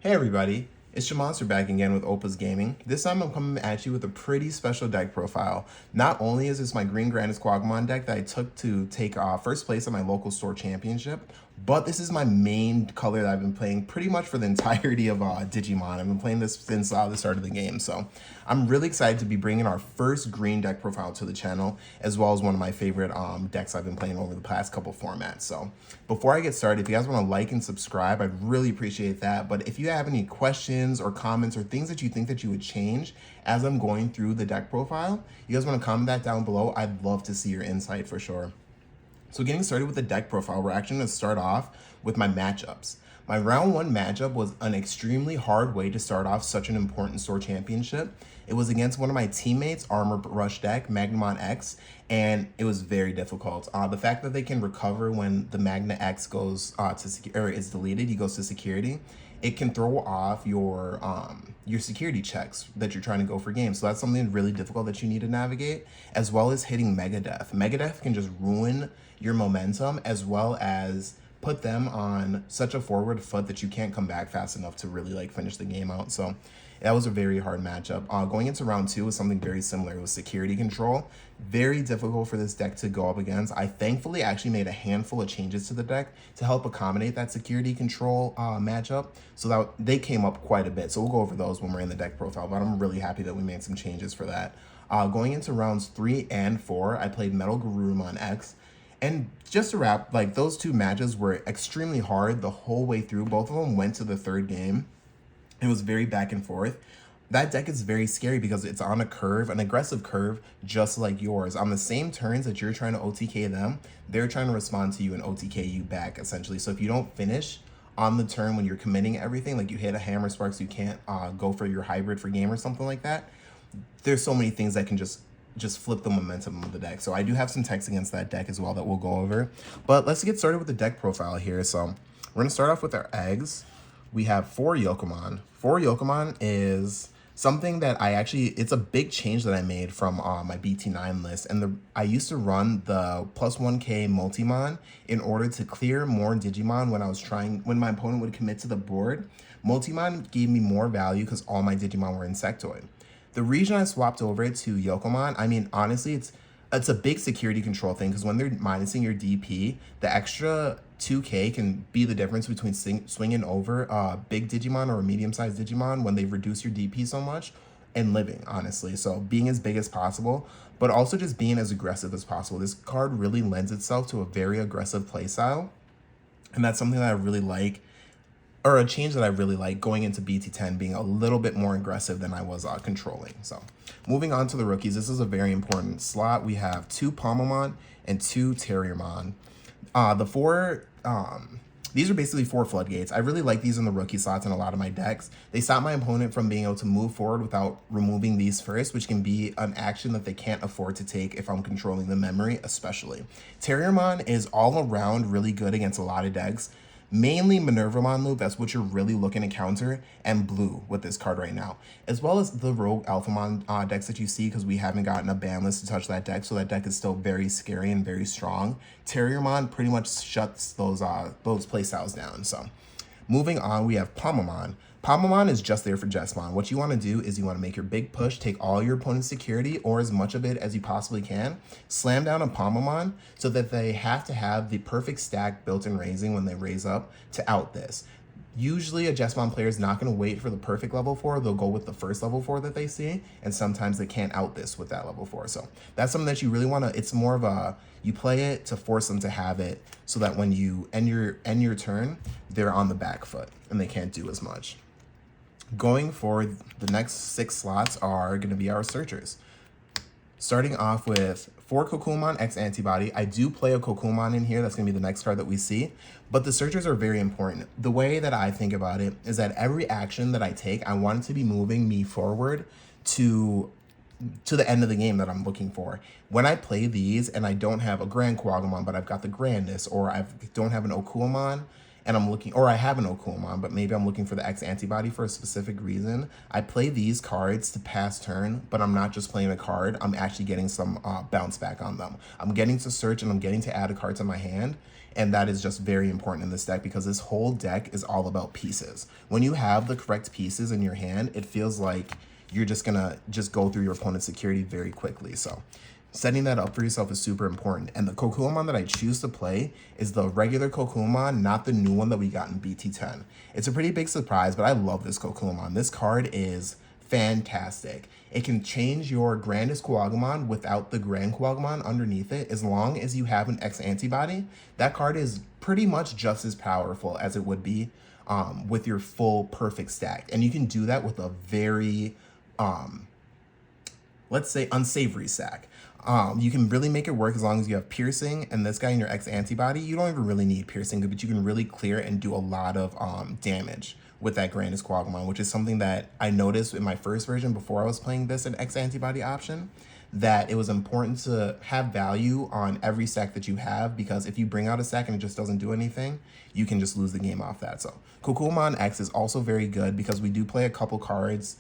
Hey everybody, it's Jahmade back again with Opus Gaming. This time I'm coming at you with a pretty special deck profile. Not only is this my Green Grandis Quagmon deck that I took to take first place at my local store championship, but this is my main color that I've been playing pretty much for the entirety of Digimon. I've been playing this since the start of the game, so I'm really excited to be bringing our first green deck profile to the channel, as well as one of my favorite decks I've been playing over the past couple formats. So before I get started, if you guys want to like and subscribe, I'd really appreciate that. But if you have any questions or comments or things that you think that you would change as I'm going through the deck profile, you guys want to comment that down below. I'd love to see your insight for sure. So getting started with the deck profile, we're actually going to start off with my matchups. My round one matchup was an extremely hard way to start off such an important store championship. It was against one of my teammates' Armor Rush deck, Magnamon X, and it was very difficult. The fact that they can recover when the Magna X goes is deleted, he goes to security, it can throw off your security checks that you're trying to go for games. So that's something really difficult that you need to navigate, as well as hitting Megadeth. Megadeth can just ruin your momentum, as well as put them on such a forward foot that you can't come back fast enough to really like finish the game out. So that was a very hard matchup. Going into round two was something very similar. It was security control. Very difficult for this deck to go up against. I thankfully actually made a handful of changes to the deck to help accommodate that security control matchup, so that they came up quite a bit. So we'll go over those when we're in the deck profile, but I'm really happy that we made some changes for that. Going into rounds 3 and 4, I played Metal Garurumon X. And just to wrap, like those two matches were extremely hard the whole way through. Both of them went to the third game. It was very back and forth. That deck is very scary because it's on a curve, an aggressive curve, just like yours. On the same turns that you're trying to OTK them, they're trying to respond to you and OTK you back, essentially. So if you don't finish on the turn when you're committing everything, like you hit a Hammer Sparks, you can't go for your hybrid for game or something like that, there's so many things that can just flip the momentum of the deck. So I do have some text against that deck as well that we'll go over. But let's get started with the deck profile here. So we're going to start off with our eggs. We have 4 Yokomon. 4 Yokomon is something that it's a big change that I made from my BT10 list. And I used to run the +1k Multimon in order to clear more Digimon when my opponent would commit to the board. Multimon gave me more value because all my Digimon were Insectoid. The reason I swapped over to Yokomon, I mean, honestly, it's a big security control thing, because when they're minusing your DP, the extra 2k can be the difference between swinging over a big Digimon or a medium-sized Digimon when they reduce your DP so much and living, honestly. So being as big as possible, but also just being as aggressive as possible. This card really lends itself to a very aggressive playstyle, and that's something that I really like. Or a change that I really like going into BT10, being a little bit more aggressive than I was controlling. So moving on to the rookies, this is a very important slot. We have 2 Palmamon and 2 Terriermon. These are basically 4 floodgates. I really like these in the rookie slots in a lot of my decks. They stop my opponent from being able to move forward without removing these first, which can be an action that they can't afford to take if I'm controlling the memory, especially. Terriermon is all around really good against a lot of decks. Mainly Minervamon loop, that's what you're really looking to counter, and blue with this card right now. As well as the Rogue Alphamon decks that you see, because we haven't gotten a ban list to touch that deck, so that deck is still very scary and very strong. Terriermon pretty much shuts those playstyles down. So moving on, we have Palmamon. Palmamon is just there for Jesmon. What you want to do is you want to make your big push, take all your opponent's security, or as much of it as you possibly can, slam down a Palmamon so that they have to have the perfect stack built in raising when they raise up to out this. Usually a Jesmon player is not going to wait for the perfect level 4. They'll go with the first level 4 that they see, and sometimes they can't out this with that level 4. So that's something that you really want to, it's more of a, you play it to force them to have it so that when you end your turn, they're on the back foot and they can't do as much. Going forward, the next 6 slots are going to be our searchers. Starting off with 4 Cocoonmon X Antibody. I do play a Cocoonmon in here. That's going to be the next card that we see. But the searchers are very important. The way that I think about it is that every action that I take, I want it to be moving me forward to the end of the game that I'm looking for. When I play these and I don't have a Grand Quagmon, but I've got the Grandis, or I don't have an Okuamon, and I'm looking, or I have an Okumon, but maybe I'm looking for the X antibody for a specific reason, I play these cards to pass turn, but I'm not just playing a card, I'm actually getting some bounce back on them. I'm getting to search and I'm getting to add a card to my hand, and that is just very important in this deck because this whole deck is all about pieces. When you have the correct pieces in your hand, it feels like you're just gonna go through your opponent's security very quickly. So setting that up for yourself is super important. And the Cocoon that I choose to play is the regular Cocoon, not the new one that we got in BT10. It's a pretty big surprise, but I love this Cocoon. This card is fantastic. It can change your Grandest Coagumon without the Grand Coagumon underneath it. As long as you have an X antibody, that card is pretty much just as powerful as it would be with your full perfect stack. And you can do that with a very, let's say, unsavory stack. You can really make it work as long as you have piercing and this guy in your X antibody. You don't even really need piercing, but you can really clear and do a lot of damage with that Grandest Coagumon, which is something that I noticed in my first version before I was playing this an X antibody option, that it was important to have value on every stack that you have, because if you bring out a stack and it just doesn't do anything, you can just lose the game off that. So Cocoon X is also very good because we do play a couple cards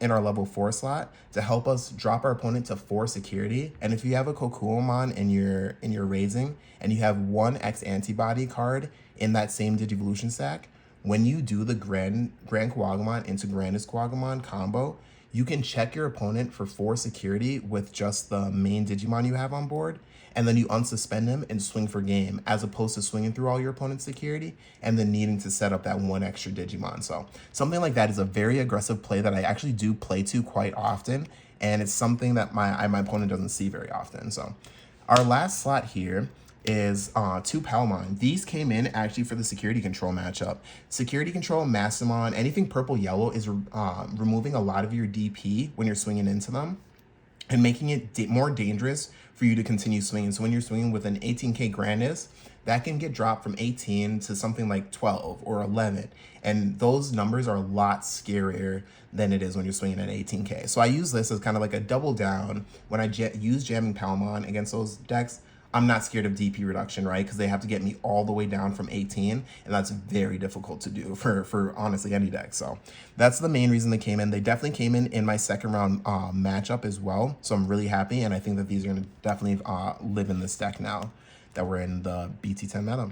in our level 4 slot to help us drop our opponent to 4 security. And if you have a Cocoon in your raising and you have one X antibody card in that same Digivolution stack, when you do the Grand Coagumon into Grandest Coagumon combo, you can check your opponent for 4 security with just the main Digimon you have on board, and then you unsuspend him and swing for game, as opposed to swinging through all your opponent's security and then needing to set up that one extra Digimon. So something like that is a very aggressive play that I actually do play to quite often, and it's something that my opponent doesn't see very often. So our last slot here is 2 Palmon. These came in actually for the security control matchup. Security control, Mastamon, anything purple-yellow is removing a lot of your DP when you're swinging into them and making it more dangerous for you to continue swinging. So when you're swinging with an 18k Grandest, that can get dropped from 18 to something like 12 or 11. And those numbers are a lot scarier than it is when you're swinging at 18k. So I use this as kind of like a double down. When I use Jamming Palmon against those decks, I'm not scared of DP reduction, right? Because they have to get me all the way down from 18, and that's very difficult to do for honestly any deck. So that's the main reason they came in. They definitely came in my second round matchup as well. So I'm really happy, and I think that these are going to definitely live in this deck now that we're in the BT10 meta.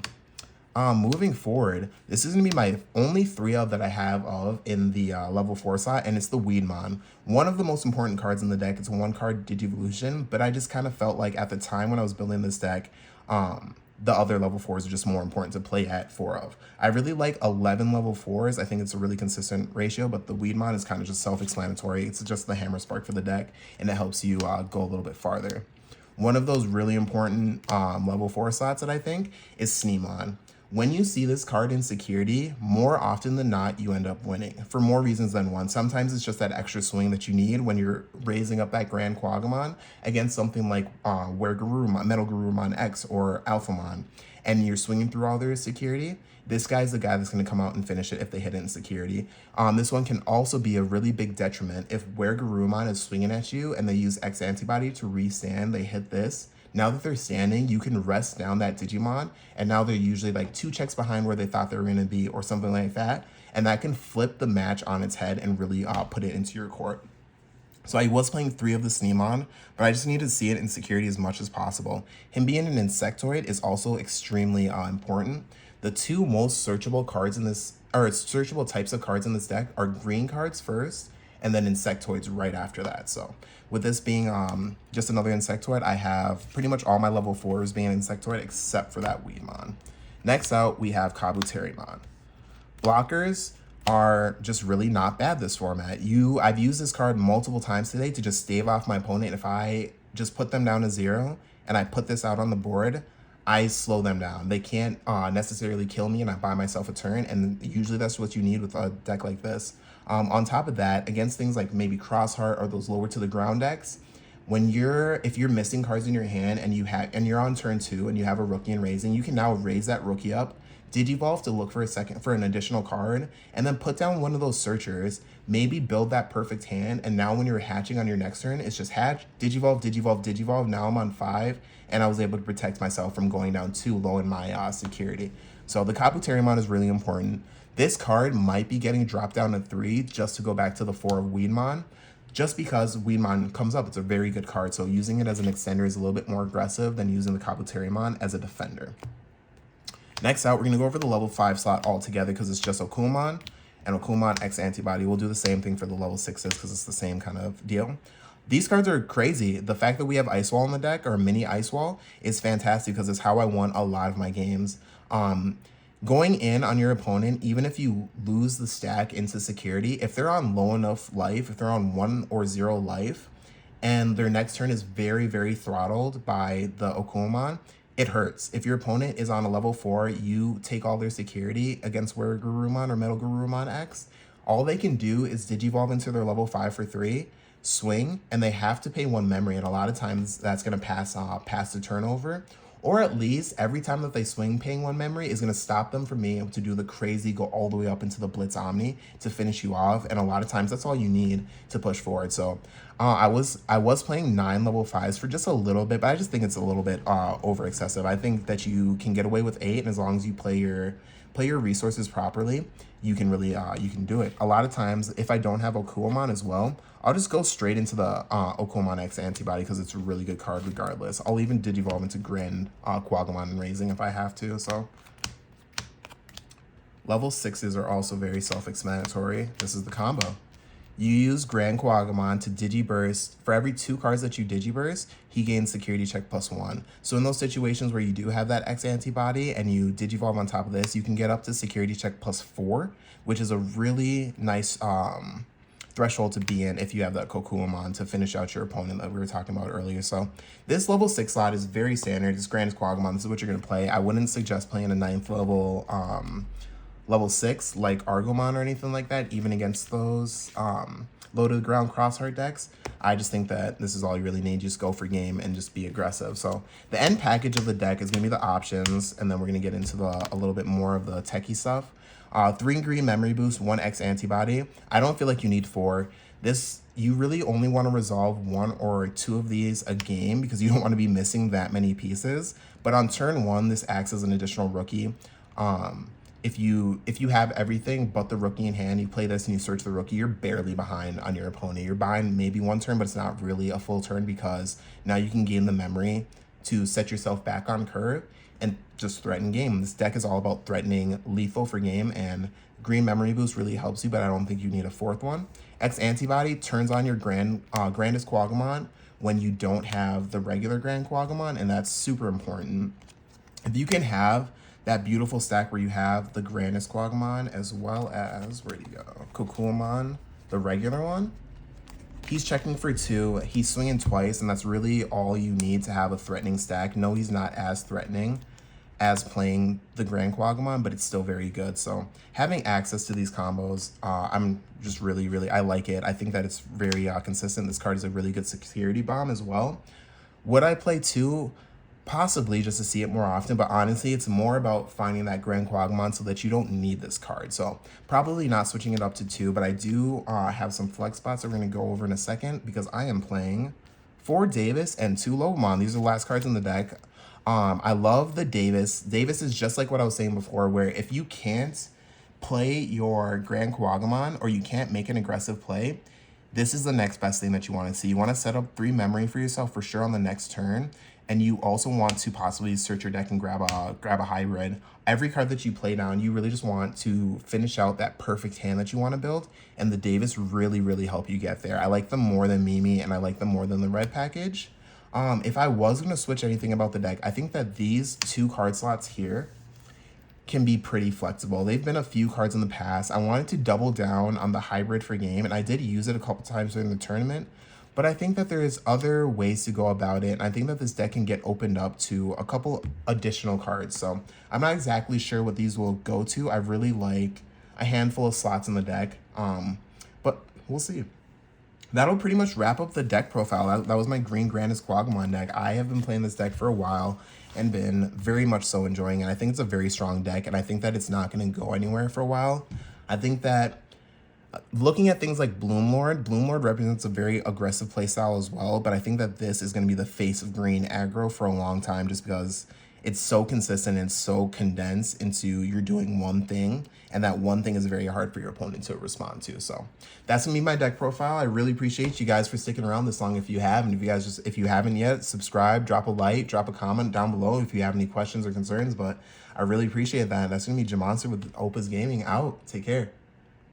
Moving forward, this is going to be my only 3 of that I have of in the level 4 slot, and it's the Weedman. One of the most important cards in the deck. It's a 1-card Digivolution, but I just kind of felt like at the time when I was building this deck, the other level 4s are just more important to play at 4 of. I really like 11 level 4s. I think it's a really consistent ratio, but the Weedman is kind of just self-explanatory. It's just the hammer spark for the deck, and it helps you go a little bit farther. One of those really important level 4 slots that I think is Sneemon. When you see this card in security, more often than not, you end up winning for more reasons than one. Sometimes it's just that extra swing that you need when you're raising up that Grand Coagumon against something like Metal Garurumon X or Alphamon, and you're swinging through all their security. This guy's the guy that's going to come out and finish it if they hit it in security. This one can also be a really big detriment if Garurumon is swinging at you and they use X antibody to restand, they hit this. Now that they're standing, you can rest down that Digimon, and now they're usually like 2 checks behind where they thought they were going to be or something like that, and that can flip the match on its head and really put it into your court. So I was playing 3 of the Sneemon, but I just need to see it in security as much as possible. Him being an Insectoid is also extremely important. The 2 most searchable cards in this, or searchable types of cards in this deck, are green cards first, and then Insectoids right after that. So with this being just another Insectoid, I have pretty much all my level 4s being Insectoid except for that Weedman. Next out, we have Kabutarimon. Blockers are just really not bad this format. I've used this card multiple times today to just stave off my opponent. If I just put them down to 0 and I put this out on the board, I slow them down. They can't necessarily kill me and I buy myself a turn, and usually that's what you need with a deck like this. On top of that, against things like maybe Crossheart or those lower to the ground decks, if you're missing cards in your hand and you're on turn 2 and you have a rookie and raising, you can now raise that rookie up, Digivolve to look for an additional card, and then put down one of those searchers, maybe build that perfect hand, and now when you're hatching on your next turn, it's just hatch, Digivolve, Digivolve, Digivolve. Now I'm on 5, and I was able to protect myself from going down too low in my security. So the Kabutarimon is really important. This card might be getting dropped down to 3 just to go back to the 4 of Weedman, just because Weedman comes up. It's a very good card, so using it as an extender is a little bit more aggressive than using the Kabutarimon as a defender. Next out, we're going to go over the level 5 slot altogether because it's just Okumon, and Okumon X Antibody. We'll do the same thing for the level 6s because it's the same kind of deal. These cards are crazy. The fact that we have Ice Wall in the deck, or Mini Ice Wall, is fantastic because it's how I won a lot of my games. Going in on your opponent, even if you lose the stack into security, if they're on low enough life, if they're on 1 or 0 life, and their next turn is very, very throttled by the Okumon, it hurts. If your opponent is on a level 4, you take all their security against Garurumon or Metal Garurumon X, all they can do is Digivolve into their level 5 for 3, swing, and they have to pay 1 memory, and a lot of times that's going to pass the turnover. Or at least every time that they swing, paying 1 memory is going to stop them from being able to do the crazy, go all the way up into the Blitz Omni to finish you off. And a lot of times that's all you need to push forward. So I was playing 9 level 5s for just a little bit, but I just think it's a little bit over excessive. I think that you can get away with 8, and as long as you play your resources properly, you can really you can do it. A lot of times, if I don't have Okumon as well, I'll just go straight into the Okumon X Antibody because it's a really good card regardless. I'll even Digivolve into Grand Quagamon and Raising if I have to. So level 6s are also very self-explanatory. This is the combo. You use Grand Quagamon to Digiburst. For every 2 cards that you Digiburst, he gains security check +1. So in those situations where you do have that X Antibody and you Digivolve on top of this, you can get up to security check +4, which is a really nice threshold to be in if you have that Cocoon to finish out your opponent that we were talking about earlier. So this level 6 slot is very standard. It's Grand Quagamon. This is what you're going to play. I wouldn't suggest playing a 9th level level 6 like Argomon or anything like that, even against those low to the ground crossheart decks. I just think that this is all you really need. Just go for game and just be aggressive. So the end package of the deck is going to be the options, and then we're going to get into a little bit more of the techie stuff. 3 green memory boost, 1 X antibody. I don't feel like you need 4. This, you really only want to resolve 1 or 2 of these a game because you don't want to be missing that many pieces. But on turn 1, this acts as an additional rookie. If you have everything but the rookie in hand, you play this and you search the rookie, you're barely behind on your opponent. You're behind maybe 1 turn, but it's not really a full turn because now you can gain the memory to set yourself back on curve and just threaten game. This deck is all about threatening lethal for game, and green memory boost really helps you, but I don't think you need a 4th one. X antibody turns on your grandest Quagamon when you don't have the regular Grand Quagamon, and that's super important. If you can have that beautiful stack where you have the grandest Quagamon as well as, where'd he go? Cocoon, the regular one. He's checking for 2, he's swinging twice, and that's really all you need to have a threatening stack. No, he's not as threatening as playing the Grand Quagamon, but it's still very good. So having access to these combos, I'm just really, I like it. I think that it's very consistent. This card is a really good security bomb as well. Would I play 2? Possibly, just to see it more often, but honestly, it's more about finding that Grand Quagamon so that you don't need this card. So probably not switching it up to 2, but I do have some flex spots that we're going to go over in a second because I am playing 4 Davis and 2 Lobomon. These are the last cards in the deck. I love the Davis. Davis is just like what I was saying before, where if you can't play your Grand Quagamon or you can't make an aggressive play, this is the next best thing that you want to see. You want to set up 3 memory for yourself for sure on the next turn. And you also want to possibly search your deck and grab a hybrid. Every card that you play down, you really just want to finish out that perfect hand that you want to build. And the Davis really help you get there. I like them more than Mimi, and I like them more than the red package. If I was going to switch anything about the deck, I think that these 2 card slots here can be pretty flexible. They've been a few cards in the past. I wanted to double down on the hybrid for game, and I did use it a couple times during the tournament. But I think that there's other ways to go about it. And I think that this deck can get opened up to a couple additional cards. So I'm not exactly sure what these will go to. I really like a handful of slots in the deck, but we'll see. That'll pretty much wrap up the deck profile. That was my green grandest Quagamon deck. I have been playing this deck for a while and been very much so enjoying it. I think it's a very strong deck, and I think that it's not going to go anywhere for a while. I think that looking at things like Bloomlord represents a very aggressive playstyle as well, but I think that this is going to be the face of green aggro for a long time just because it's so consistent and so condensed into you're doing one thing, and that one thing is very hard for your opponent to respond to. So that's gonna be my deck profile. I really appreciate you guys for sticking around this long if you have, and if you haven't yet, subscribe, drop a like, drop a comment down below if you have any questions or concerns. But I really appreciate that. That's gonna be Jahmade with Opus Gaming out. Take care.